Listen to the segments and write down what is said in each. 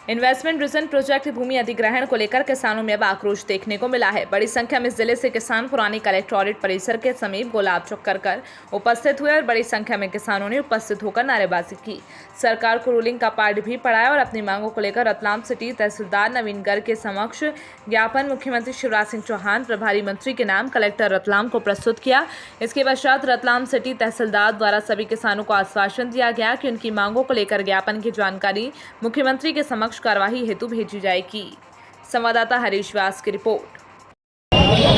Investment region project भूमि अधिग्रहण को लेकर किसानों में अब आक्रोश देखने को मिला है। बड़ी संख्या में जिले से किसान पुरानी कलेक्ट्रेट परिसर के समीप गुलाब चक्कर कर उपस्थित हुए और बड़ी संख्या में किसानों ने उपस्थित होकर नारेबाजी की। सरकार को रूलिंग का पार्ट भी पढ़ाया और अपनी मांगों को लेकर रतलाम सिटी तहसीलदार नवीन गर्ग के समक्ष ज्ञापन मुख्यमंत्री शिवराज सिंह चौहान प्रभारी मंत्री के नाम कलेक्टर रतलाम को प्रस्तुत किया। इसके पश्चात रतलाम सिटी तहसीलदार द्वारा सभी किसानों को आश्वासन दिया गया कि उनकी मांगों को लेकर ज्ञापन की जानकारी मुख्यमंत्री के समक्ष कार्यवाही हेतु भेजी जाएगी। संवाददाता हरीश व्यास की रिपोर्ट।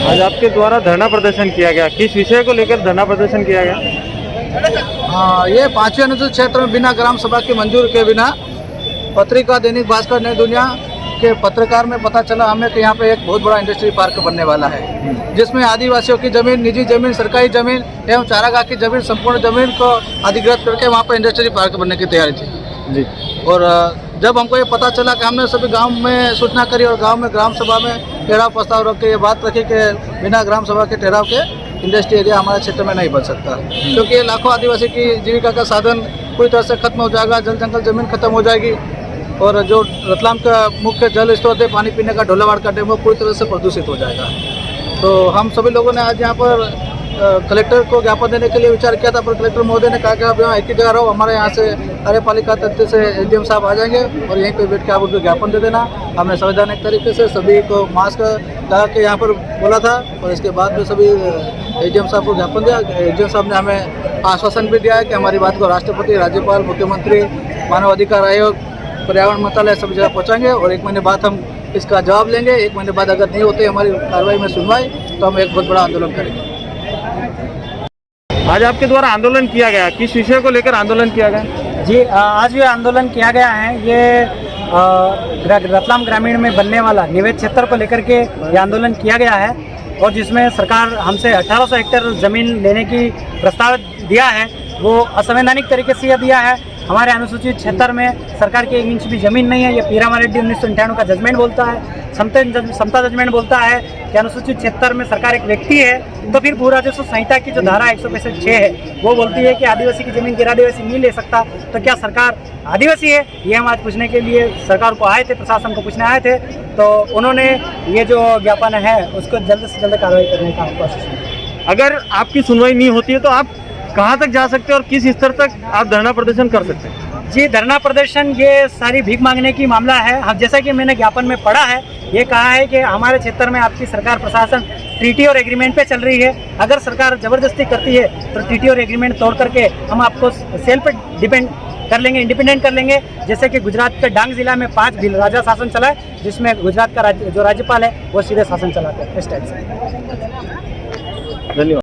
आज आपके द्वारा धरना प्रदर्शन किया गया, किस विषय को लेकर धरना प्रदर्शन किया गया? ये 5वें अनुसूचित क्षेत्र में बिना ग्राम सभा की मंजूर के बिना पत्रिका दैनिक भास्कर नई दुनिया के पत्रकार में पता चला हमें कि यहाँ पे एक बहुत बड़ा इंडस्ट्री पार्क बनने वाला है, जिसमें आदिवासियों की जमीन, निजी जमीन, सरकारी जमीन एवं चारागाह की जमीन, संपूर्ण जमीन को अधिग्रहित करके वहाँ पर इंडस्ट्री पार्क बनने की तैयारी थी जी। और जब हमको ये पता चला कि हमने सभी गांव में सूचना करी और गांव में ग्राम सभा में ठहराव प्रस्ताव रख के ये बात रखी कि बिना ग्राम सभा के ठहराव के इंडस्ट्री एरिया हमारे क्षेत्र में नहीं बन सकता, क्योंकि ये लाखों आदिवासी की जीविका का साधन पूरी तरह से खत्म हो जाएगा। जल जंगल जमीन खत्म हो जाएगी और जो रतलाम का मुख्य जल स्रोत है, पानी पीने का ढोलावाड़ का डैम, वो पूरी तरह से प्रदूषित हो जाएगा। तो हम सभी लोगों ने आज यहाँ पर कलेक्टर को ज्ञापन देने के लिए विचार किया था, पर कलेक्टर महोदय ने कहा कि आप यहाँ एक ही जगह रहो, हमारे यहाँ से कार्यपालिका तंत्र से एसडीएम साहब आ जाएंगे और यहीं पे बैठ के आप उनको ज्ञापन दे देना। हमने संवैधानिक तरीके से सभी को मास्क लगा के यहाँ पर बोला था और इसके बाद में सभी एसडीएम साहब को ज्ञापन दिया। एसडीएम साहब ने हमें आश्वासन भी दिया है कि हमारी बात को राष्ट्रपति, राज्यपाल, मुख्यमंत्री, मानव अधिकार आयोग, पर्यावरण मंत्रालय सभी जगह पहुँचाएंगे और 1 महीने बाद हम इसका जवाब लेंगे। 1 महीने बाद अगर नहीं होते हमारी कार्रवाई में सुनवाई तो हम एक बहुत बड़ा आंदोलन करेंगे। आज आपके द्वारा आंदोलन किया गया, किस विषय को लेकर आंदोलन किया गया? जी, आज ये आंदोलन किया गया है, ये रतलाम ग्रामीण में बनने वाला निवेश क्षेत्र को लेकर के ये आंदोलन किया गया है और जिसमें सरकार हमसे 1800 हेक्टेयर ज़मीन लेने की प्रस्ताव दिया है, वो असंवैधानिक तरीके से यह दिया है। हमारे अनुसूचित क्षेत्र में सरकार की 1 इंच भी ज़मीन नहीं है। ये पीरामा रेड्डी 1998 का जजमेंट बोलता है, समता जजमेंट बोलता है कि अनुसूचित क्षेत्र में सरकार एक व्यक्ति है। तो फिर भू राजस्व संहिता की जो धारा 165 है वो बोलती है कि आदिवासी की ज़मीन गैर आदिवासी नहीं ले सकता। तो क्या सरकार आदिवासी है? ये हम आज पूछने के लिए सरकार को आए थे, प्रशासन को पूछने आए थे। तो उन्होंने ये जो ज्ञापन है उसको जल्द से जल्द कार्रवाई करने का कोशिश की। अगर आपकी सुनवाई नहीं होती है तो आप कहाँ तक जा सकते हैं और किस स्तर तक आप धरना प्रदर्शन कर सकते हैं? जी, धरना प्रदर्शन ये सारी भीख मांगने की मामला है। हम जैसा कि मैंने ज्ञापन में पढ़ा है, ये कहा है कि हमारे क्षेत्र में आपकी सरकार प्रशासन ट्रीटी और एग्रीमेंट पे चल रही है। अगर सरकार ज़बरदस्ती करती है तो ट्रीटी और एग्रीमेंट तोड़ करके हम आपको सेल्फ डिपेंड कर लेंगे, इंडिपेंडेंट कर लेंगे। जैसे कि गुजरात के डांग जिला में 5 राजा शासन चला है, जिसमें गुजरात का जो राज्यपाल है वो सीधे शासन चलाते हैं। इस टाइप से। धन्यवाद।